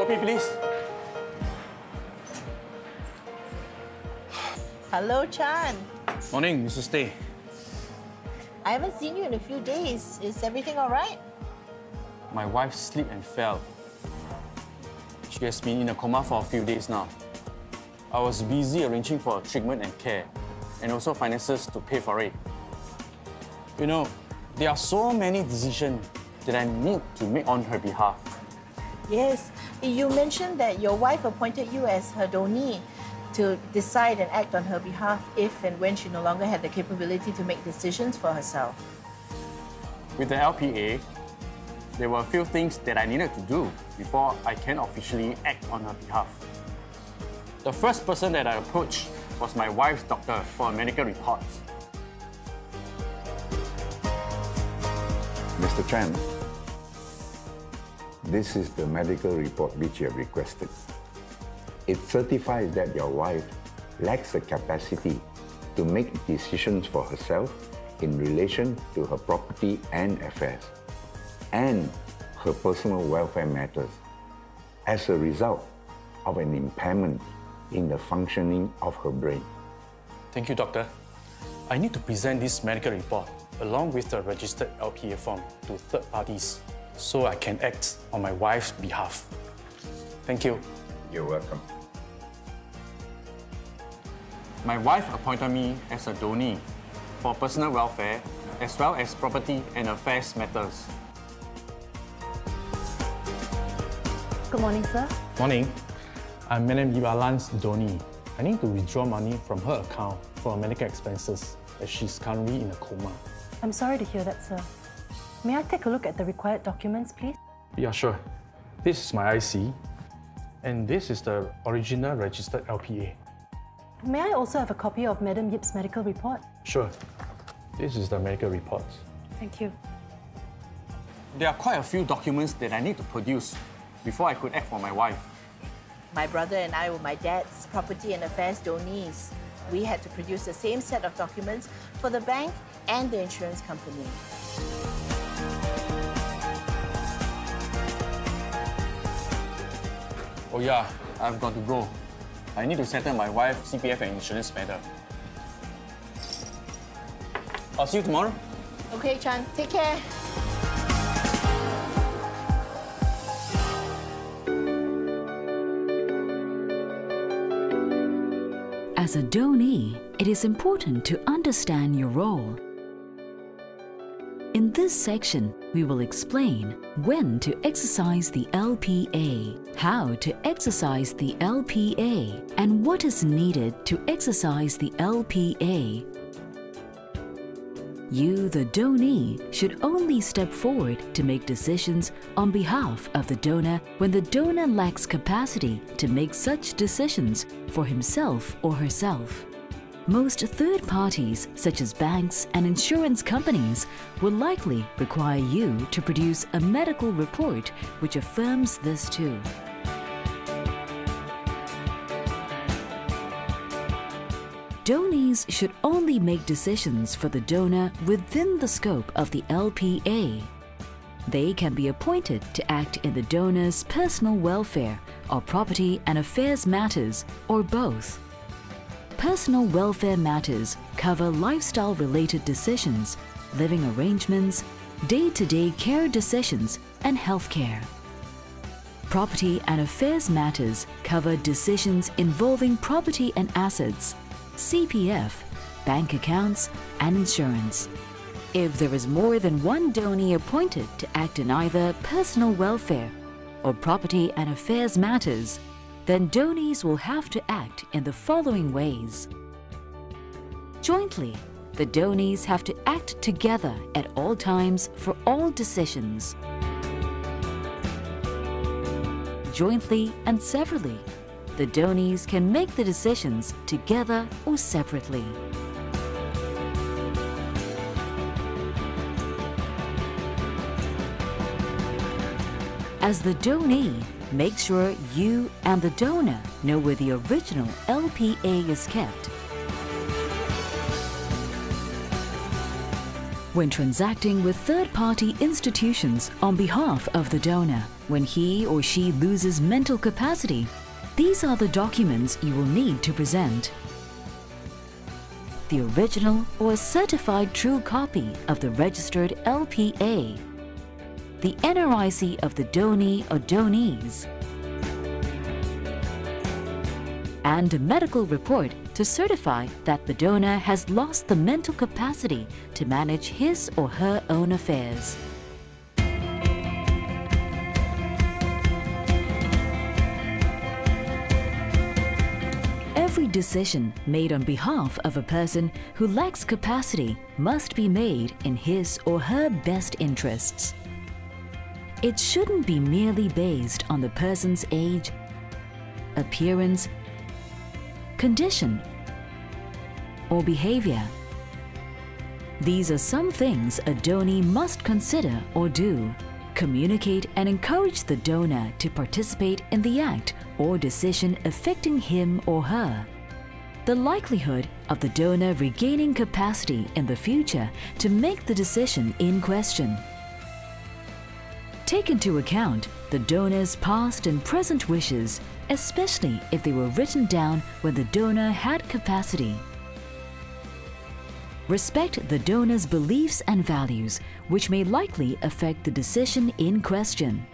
Coffee, please. Hello, Chan. Morning, Mrs. Tay. I haven't seen you in a few days. Is everything all right? My wife slipped and fell. She has been in a coma for a few days now. I was busy arranging for her treatment and care, and also finances to pay for it. You know, there are so many decisions that I need to make on her behalf. Yes. You mentioned that your wife appointed you as her Donee to decide and act on her behalf if and when she no longer had the capability to make decisions for herself. With the LPA, there were a few things that I needed to do before I can officially act on her behalf. The first person that I approached was my wife's doctor for a medical report. Mr. Chan, this is the medical report which you have requested. It certifies that your wife lacks the capacity to make decisions for herself in relation to her property and affairs and her personal welfare matters as a result of an impairment in the functioning of her brain. Thank you, doctor. I need to present this medical report along with the registered LPA form to third parties so I can act on my wife's behalf. Thank you. You're welcome. My wife appointed me as a Donee for personal welfare as well as property and affairs matters. Good morning, sir. Morning. I'm Madam Yibalan's Donee. I need to withdraw money from her account for her medical expenses as she's currently in a coma. I'm sorry to hear that, sir. May I take a look at the required documents, please? Yeah, sure. This is my IC, and this is the original registered LPA. May I also have a copy of Madam Yip's medical report? Sure. This is the medical report. Thank you. There are quite a few documents that I need to produce before I could act for my wife. My brother and I were my dad's property and affairs Donees. We had to produce the same set of documents for the bank and the insurance company. Oh yeah, I've got to go. I need to settle my wife's CPF and insurance matter. I'll see you tomorrow. Okay, Chan. Take care. As a Donee, it is important to understand your role. In this section, we will explain when to exercise the LPA, how to exercise the LPA, and what is needed to exercise the LPA. You, the Donee, should only step forward to make decisions on behalf of the donor when the donor lacks capacity to make such decisions for himself or herself. Most third parties, such as banks and insurance companies, will likely require you to produce a medical report which affirms this too. Donees should only make decisions for the donor within the scope of the LPA. They can be appointed to act in the donor's personal welfare or property and affairs matters, or both. Personal welfare matters cover lifestyle-related decisions, living arrangements, day-to-day care decisions, and health care. Property and affairs matters cover decisions involving property and assets, CPF, bank accounts, and insurance. If there is more than one Donee appointed to act in either personal welfare or property and affairs matters, then Donees will have to act in the following ways. Jointly, the Donees have to act together at all times for all decisions. Jointly and severally, the Donees can make the decisions together or separately. As the Donee, make sure you and the donor know where the original LPA is kept. when transacting with third-party institutions on behalf of the donor. When he or she loses mental capacity, these are the documents you will need to present: the original or certified true copy of the registered LPA, the NRIC of the donee or donees, and a medical report to certify that the donor has lost the mental capacity to manage his or her own affairs. Every decision made on behalf of a person who lacks capacity must be made in his or her best interests. It shouldn't be merely based on the person's age, appearance, condition, or behavior. These are some things a donee must consider or do. Communicate and encourage the donor to participate in the act or decision affecting him or her. The likelihood of the donor regaining capacity in the future to make the decision in question. Take into account the donor's past and present wishes, especially if they were written down when the donor had capacity. Respect the donor's beliefs and values, which may likely affect the decision in question.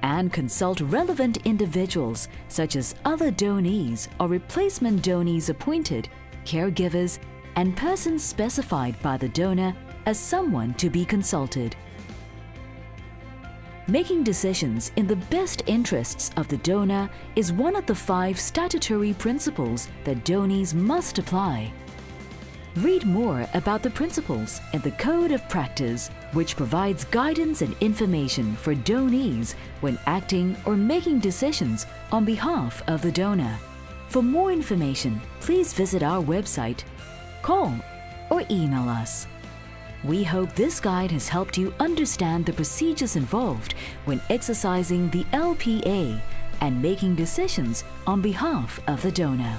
And consult relevant individuals, such as other donees or replacement donees appointed, caregivers, and persons specified by the donor as someone to be consulted. Making decisions in the best interests of the donor is one of the 5 statutory principles that donees must apply. Read more about the principles in the Code of Practice, which provides guidance and information for donees when acting or making decisions on behalf of the donor. For more information, please visit our website, call, or email us. We hope this guide has helped you understand the procedures involved when exercising the LPA and making decisions on behalf of the donor.